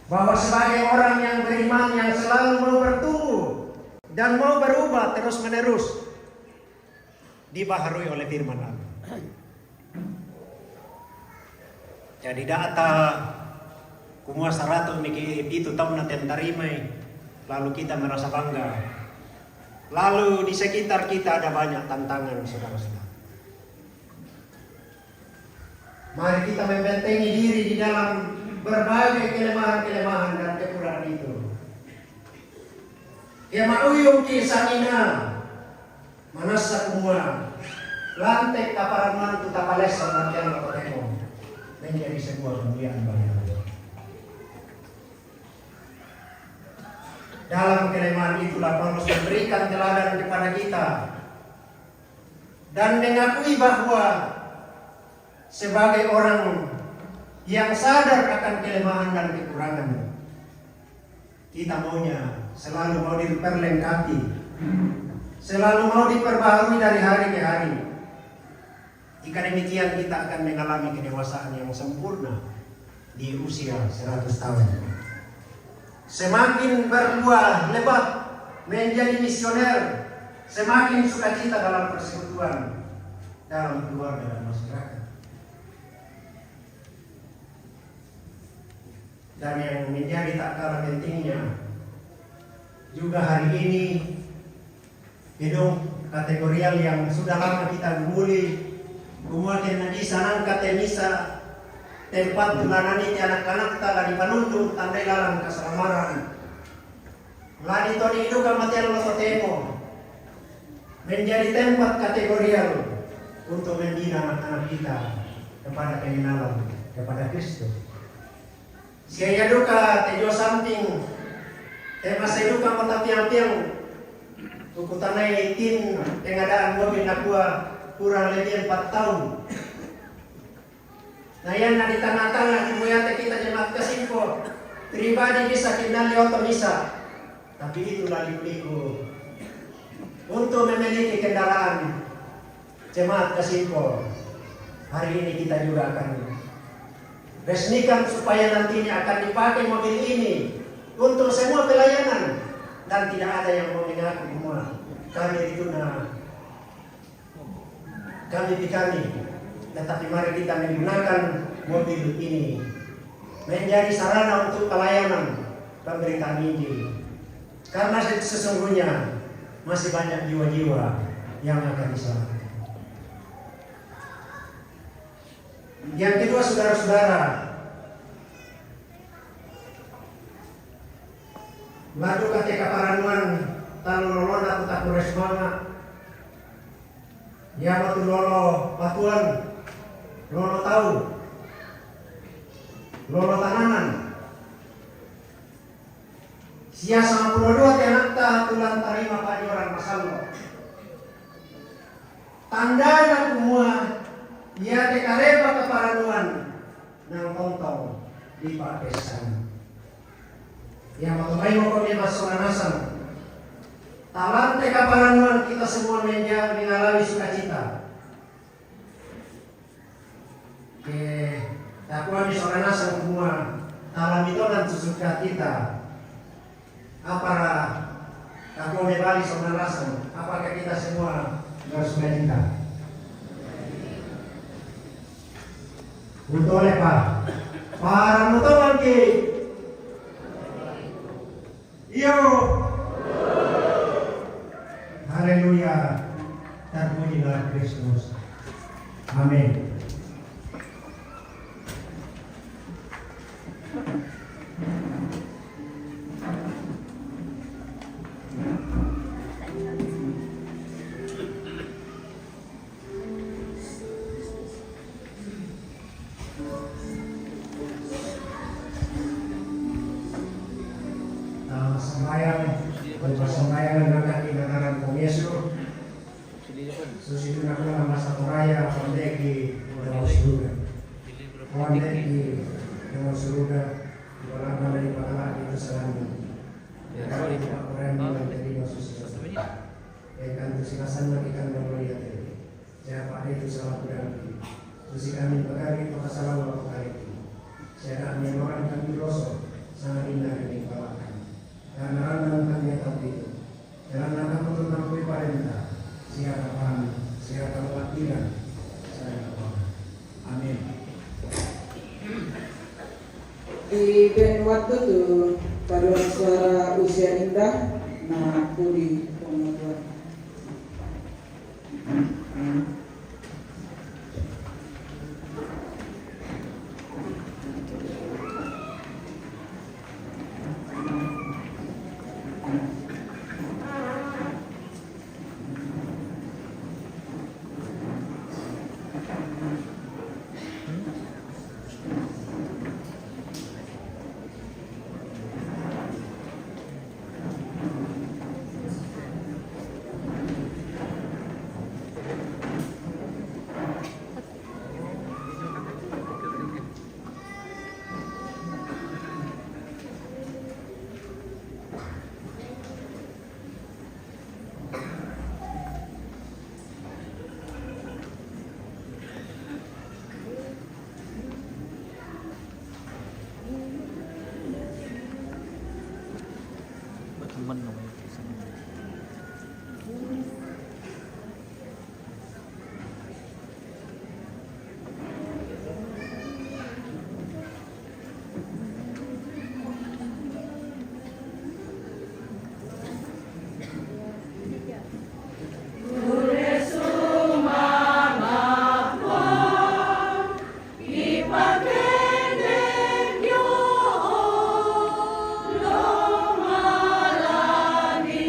Speaker 5: bahwa sebagai orang yang beriman yang selalu mau bertumbuh dan mau berubah terus-menerus dibaharui oleh firman Allah. Jadi data kumua 100 itu tahun na tentarimay lalu kita merasa bangga. Lalu di sekitar kita ada banyak tantangan, saudara-saudara. Mari kita membentengi diri di dalam berbagai kelemahan-kelemahan dan kekurangan itu. Ya mauyung kisanina manasa kumua lantek kaparaman tu tapalesa nantiang kapatemo menjadi sebuah kemuliaan bagi Allah. Dalam kelemahan itulah Paulus memberikan teladan kepada kita dan mengakui bahwa sebagai orang yang sadar akan kelemahan dan kekurangan, kita maunya selalu mau diperlengkapi, selalu mau diperbaharui dari hari ke hari. Jika demikian kita akan mengalami kedewasaan yang sempurna di usia 100 tahun. Semakin berbuah lebat menjadi misioner, semakin sukacita dalam persekutuan, dalam keluarga dan masyarakat. Dan yang menjadi tak kalah pentingnya, juga hari ini gedung kategorial yang sudah lama kita gumuli, kemudian di sana katemisa tempat tulanani ti anak-anak tala di panuntung tandai lalang keselamaran. Lani toni itu kamatian losotemo menjadi tempat kategorial untuk membina anak-anak kita kepada pengenalan kepada Kristus. Siaya duka tejo samping tema seduka mata tiang-tiang ukutanai tin pengadaan mobil nakua kurang lebih 4 tahun. Nah yan na di tengah-tengah dimuyate kita jemaat Kasimpo pribadi bisa kinali oto misa, tapi itulah liku-liku untuk memiliki kendaraan jemaat Kasimpo. Hari ini kita juga akan resmikan supaya nantinya akan dipakai mobil ini untuk semua pelayanan dan tidak ada yang mau mengaku semua kami itu kami. Tetapi mari kita menggunakan mobil ini menjadi sarana untuk pelayanan pemberitaan Injil. Karena sesungguhnya masih banyak jiwa-jiwa yang akan diselamatkan. Yang kedua, saudara-saudara, ladu ketika paranuan tanolona tak resmana ya batu lolo batuan lolo tahu lolo tananan sia 92 tenakta tulan tarima panyoran masallo tandana kumua ia tekareba keparanuan nang tontong di pakesan yang matumay mo kami masonanasan talante kaparanuan kita semua mengalami sukacita. Takuan misonanasan semua talam itu dan susuka kita. Apara takuan bali sonanasan apakah kita semua bersukacita? Betul Pak. Para mutawan ki. Iyo. Haleluya. Terpujilah Kristus. Amin. Sembahyang dengan tindakan Yesus. Susi na ko ang masa toraya pondeki dalam surga. Pondeki dalam surga. Wala na dari pala itu selama. Ya kalau itu orang yang jadi Yesus. Kan silasan nakikan melihat ini. Siapa itu salah berarti. Susi kami berkali pasalan waktu kali. Saya akan orang kami dosa sangat indah ini balakan. Karena orang kami tahu itu. Dalam rangka untuk mengakui perintah, siapa paham, siapa latihan, saya paham. Amin.
Speaker 3: Di Ben waktu tu paduan suara usia indah na puli pengaduan.
Speaker 1: Teman namanya.
Speaker 2: Ipagende Dio, lo malani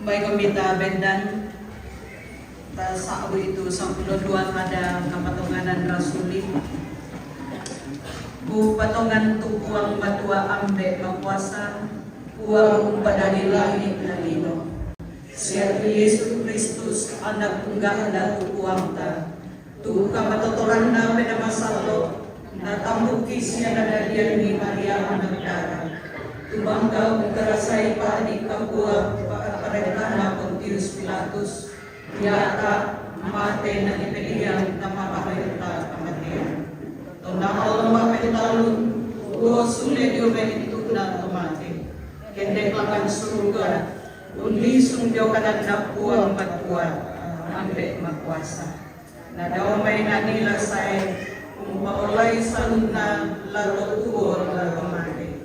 Speaker 8: Baik komita bendan sa itu 12 ada kapatonganan rasuli bu patongan tupuang batua ambe makuasa uang padani langit na lino siya Yesus Kristus anak tunggal na tupuang ta tu kapatotoran na penamasalo na tambuki siya na dadian ni Maria anak dara tubangkaw karasay pa di kapuang parekan na Pontius Pilatus yata mate na ipiniyang na mapapayunta kamatiyan. Tonakal mapitalun, sule diyo benito na tumate. Kendek langan surga, ulisong diyo kanan na puwang batuan, ambe makuasa. Na daw may nanila say, kung paulay salun na laro tuor na kamate.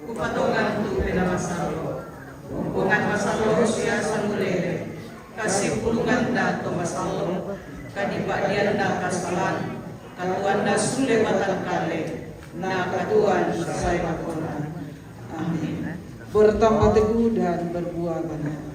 Speaker 8: Kupatongan tu pinamasalo. Kungan masalo siya sa mulere. Kasi pulungan na to masalo. Kadiba diyan na kasalan. Katuan na sule matangkale. Na katuan sa makona. Amin.
Speaker 3: Bertambah teguh dan berbuah banyak.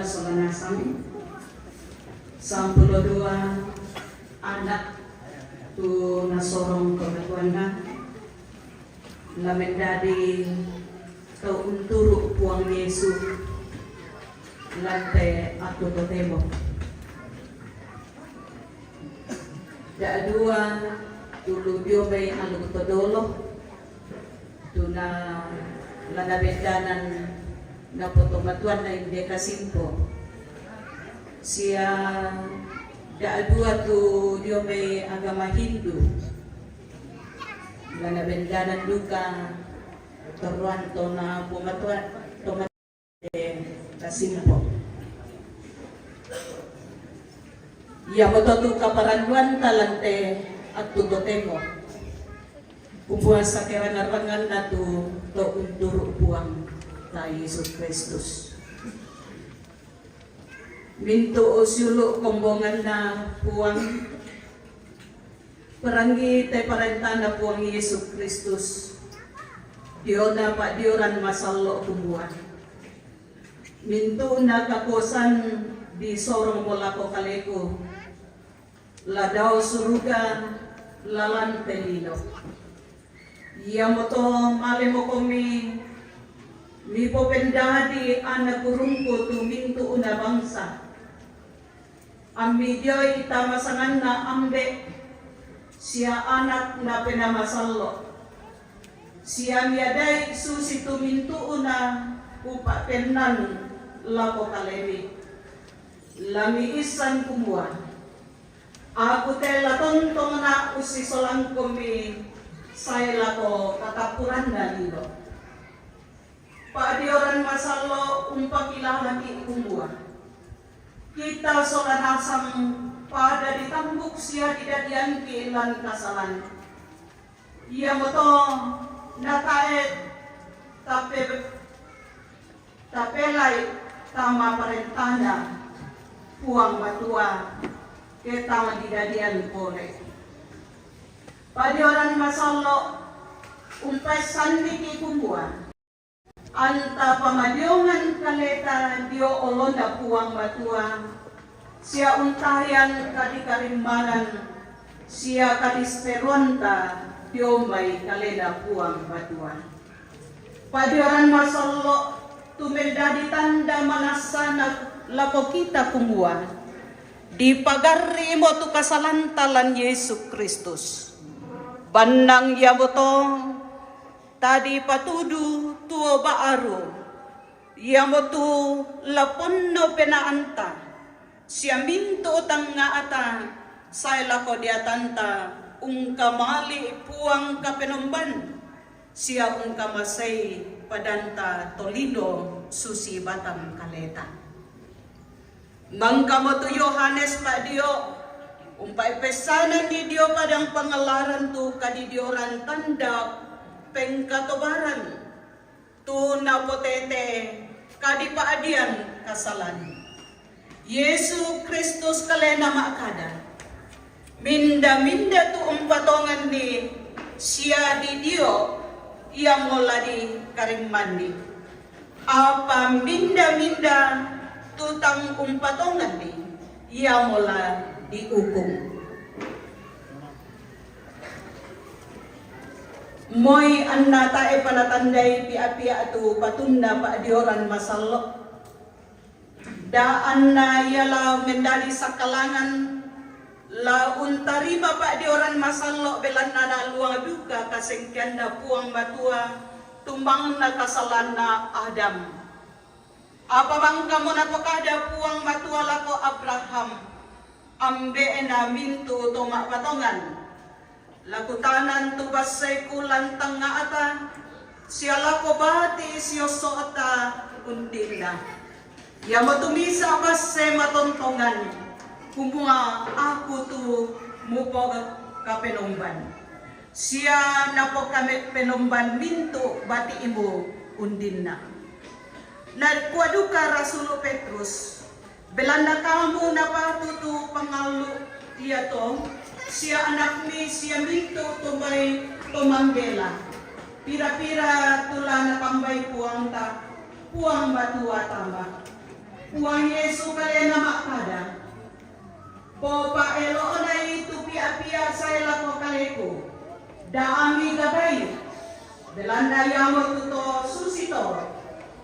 Speaker 8: solanasan. 12 anak tu nasorong kebatuan na. Lamin dari tau unturu puang Yesu lante atau totemo. Da dua tulu dio may anu todolo tuna lanabendanan na potomatuan na hindi kasimpo. Siya da dua tu dio may agama Hindu lanabendanan duka teruan to na pumatuan tomat kasimpo. Ya mototu kaparanduan talante at tudotemo. Kubuha sa kerangarangan na to unturo puang na Yesus Kristus. Minto o siulo kombongan na puang peranggi te parenta na puang Yesus Kristus. Dio na pa dioran masalo kumuan. Minto na kakosan di sorong mula ko kaleko. Ladaw suruga lalan telino. Ia moto male mo kami mi popendadi anak kurungko tuminto una bangsa. Ambi dioy tamasangan na ambe siya anak na penamasallo. Siya miaday susi tuminto una upa penan lako kalemi. Lami isan kumuan. Aku tela tontong na usisolang kami saya lako katapuran na nilo. Paadioran masalo umpakilahan ikumbuan. Kita solanasang pada ditambuk siya didadian kilan kasalan. Ia moto nataet tapelay tama parentana puang batua ketama didadian kore. Padioran masalo umpay sandiki kumbuan. Anta pamadiongan kaleta dio olonda puang batua. Sia untayan kadikarimbanan. Sia kadisteronta dio may kaleda puang batua. Padioran masalo tumedadi tanda manasana lako kita kumbuan. Di pagarri mo tu kasalantalan Yesus Kristus. Bandang ya botong tadi patudu tuo baaru ya motu laponno penaanta siya minto tanga ata say lako diatanta ungkamali puang kapenomban siya ungkamasay padanta tolido susi batam kaleta. Mangkamoto Yohanes pa Dio, umpay pesanan di Dio padang pangalaran tu kadidioran tanda pengkatobaran tu napotete kadipaadian kasalan. Yesu Kristus kalena makada. Minda-minda tu umpatongan ni siya di Dio, ia mola di karimandi. Apa minda-minda tutang umpatongan ni ia mula dihukum. Moy anna tae panatanday pia-pia tu patunda pa dioran masalo. Daan na yala mendali sa kalangan la untariba pa dioran masalo belan na luang duka kasengkian na puang batua tumbang na kasalan na Adam. Apa bang kamu na pokada puang matuala ko Abraham ambe na mintu toma patongan lakutanan tubasay kulan tanga ata siya ko bati siyo ata undila ya matumisa basse matontongan kumunga ako tu mupo kapenomban siya na po kami penomban mintu bati ibu undin na. Nagkwaduka Rasulo Petrus, belanda kamu na patutu pangalu iya to, siya anak mi siya minto tumay tumanggela. Pira-pira tula na pambay puang batua tama. Puang Yesu kalian nama kada. Popa elo onai tu pia-pia saya lako kaleku. Daangi gabayu. Belanda yamo tuto susito.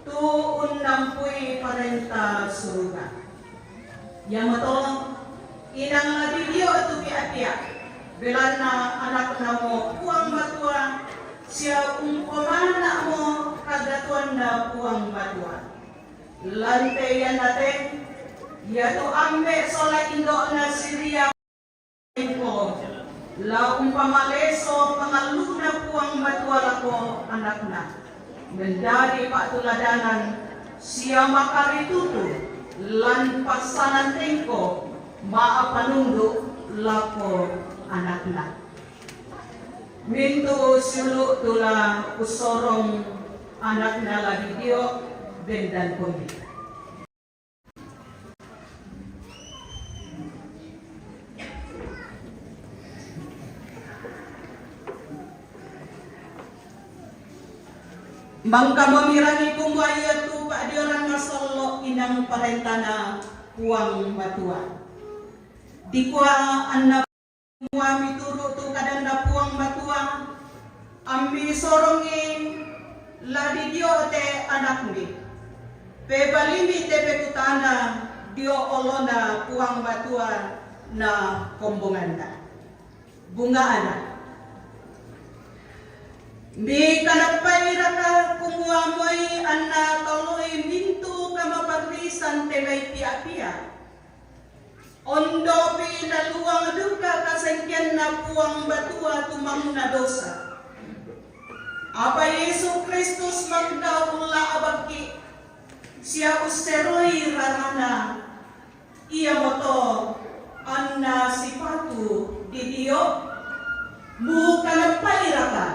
Speaker 8: Tu undampui parenta surga. Yamato inang lagi dia tu pia-pia. Belanda anak namo puang batua. Sia umpamana mo kagatuan na puang batua. Lantai yang natin, yaitu ambe sola indo na Syria ko. La umpamaleso pangaluna puang batuala ko anak na. Menjadi patuladanan siya makarituto lan pasanan tengko maapanunduk lako anak na. Mintu suluk tula usorong anak na lagi dio bendan kondi. Mangka memirangi kumwaya tu pak dioran masollo inang parentana puang batua. Dikwa anda mua mituru tu kadanda puang batua. Ambi sorongi ladi dio te anak ni. Pebalimi tepe kutana dio olona puang batua na kombonganda. Bunga anak. Mi kanapai raka kumuamoy anna toloy mintu kamapagrisan temay pia-pia. Ondo pinaluang duka kasengkian na puang batua tumang na dosa. Apa Yesu Kristus magdaula abagki. Siya usteroy rarana, iya moto, anna sipatu didiyo, muka na pairaka.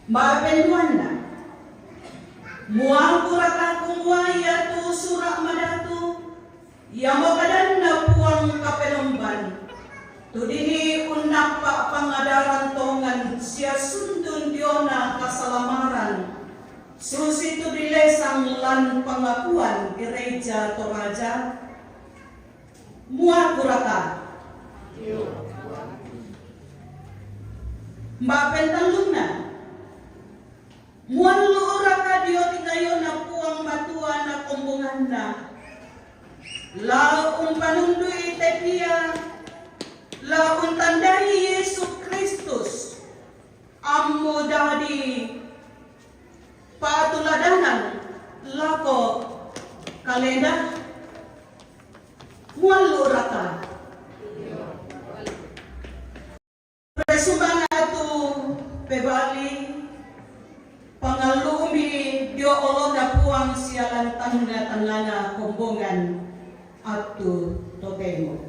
Speaker 8: Mabenduan na, muang kuraka kumwaya tu surak madatu, iya makadan na puang kapenomban. Tudini unak pa pangadaran tongan siya sundun diona kasalamaran. Susi tu dilesang lan pengakuan gereja Toraja. Muar kuraka. Mbak pentaluna. Muan luuraka dio tingayo na puang batua na kombongan na. La umpanundui tepia. La untandai Yesus Kristus ammo dadi patuladanan lako kalenda mualu raka presumana tu pebali pangalumi dio oloda puang sialan tanda kombongan atu totemo.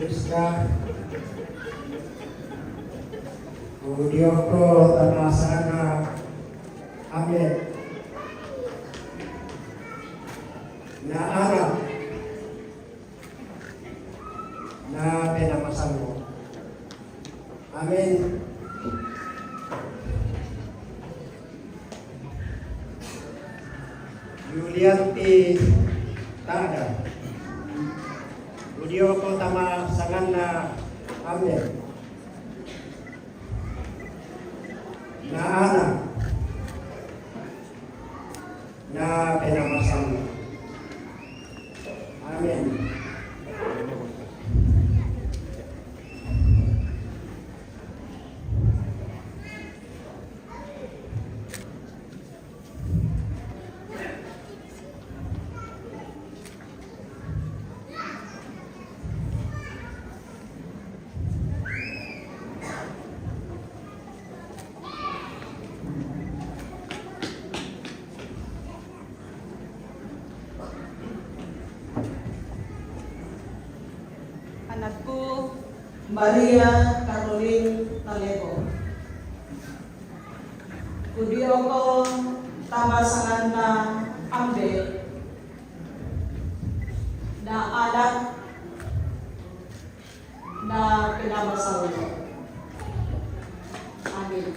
Speaker 5: Krishna Udioko Tanasana Amin na Arab na pinamasan mo. Amin. Yulianti Tada Udioko Tama Sangan na Amin na anak na pinamasan. Amin.
Speaker 8: Anakku Maria Caroline Talebo. Kudio ko tamasangan na ambe na anak na pinamasaw mo. Amin.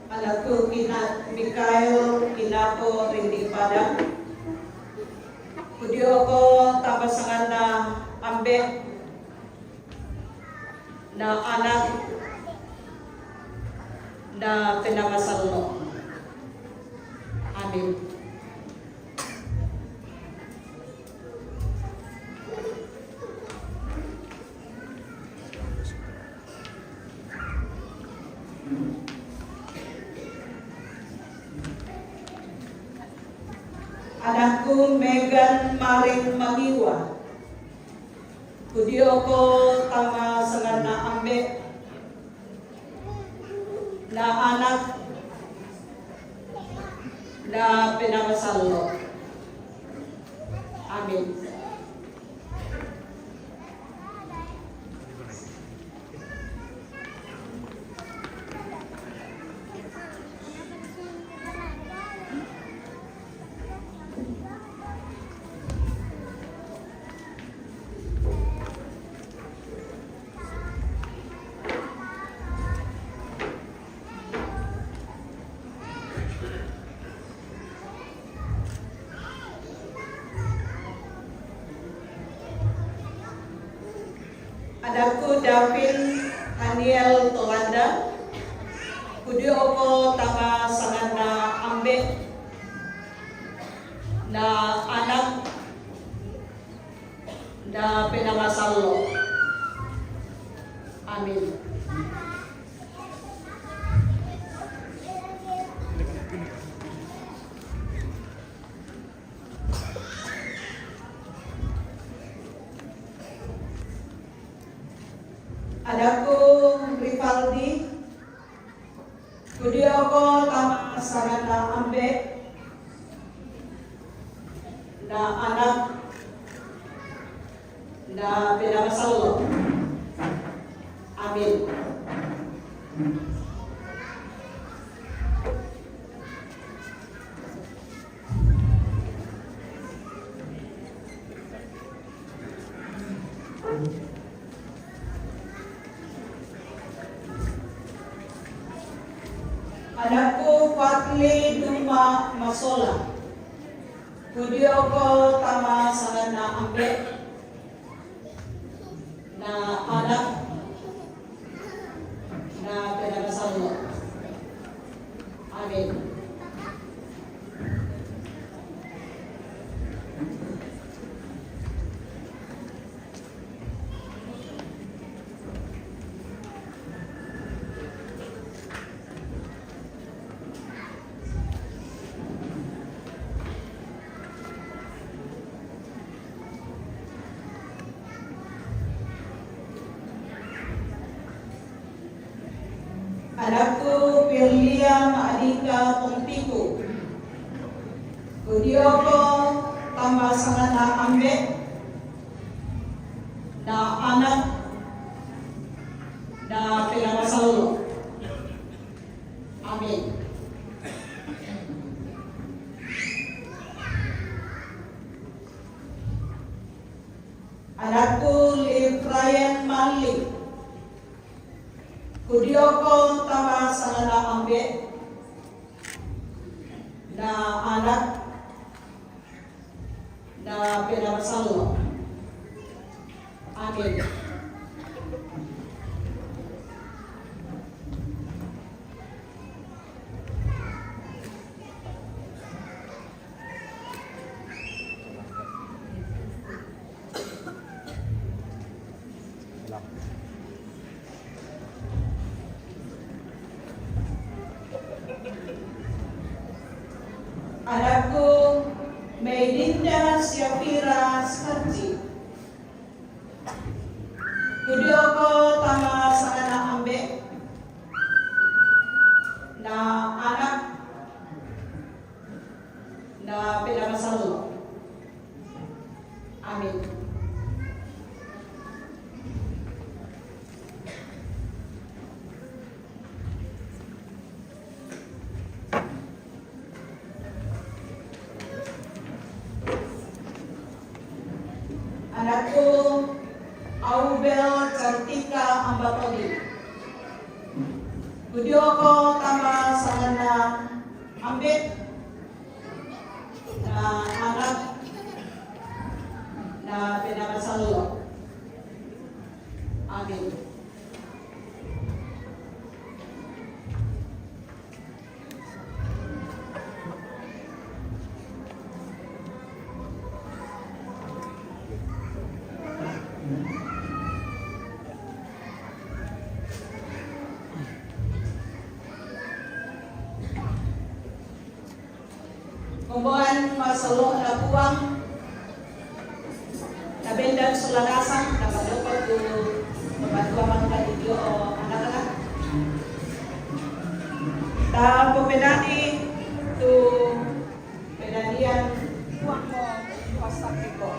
Speaker 8: Anakku Mikael Kinako Rindik Padang. Kudio ko tapasangan na ambe na anak na pinamasal mo. Amin. Anakku Megan Marin Magiwa. Kudio ko tama sangan na ambe na anak na pinamasal mo. Amin. Anakku Davin Aniel Tolanda. Kudio ko tama sangan na ambe na anak na pinamasal mo. Amin. Anakku Rivaldi. Kudio ko tama sangan na ambe na anak na pinamasal mo. Amin. Anakku Fatli Duma Masola. Kudio ko tama sangan na ambe na anak na pinamasal mo. Amin. Anakku Pirlia Maadika Tungtiku. Kudio ko tama sangan na ambe na anak na pinamasal mo. Amin. Anakku Livra
Speaker 7: Ryan Malik. Kudioko tama sanana ambe na anak na pinakasalo. Amin. Anakku Meidinda Syafira Skarji. Kudioko tama sanana ambe na anak na pinakasalo. Amin. Anakku Aubel Cantika Ambatoli. Kudioko tama sanana ambet na anak na pinakasalo. Amin. Kumpulan masalo na puwang nabendang sulanasan na madupag ko mabatuaman ka dito o anak-anak. Ta pumedani to pedanian puwang mo pasakit ko.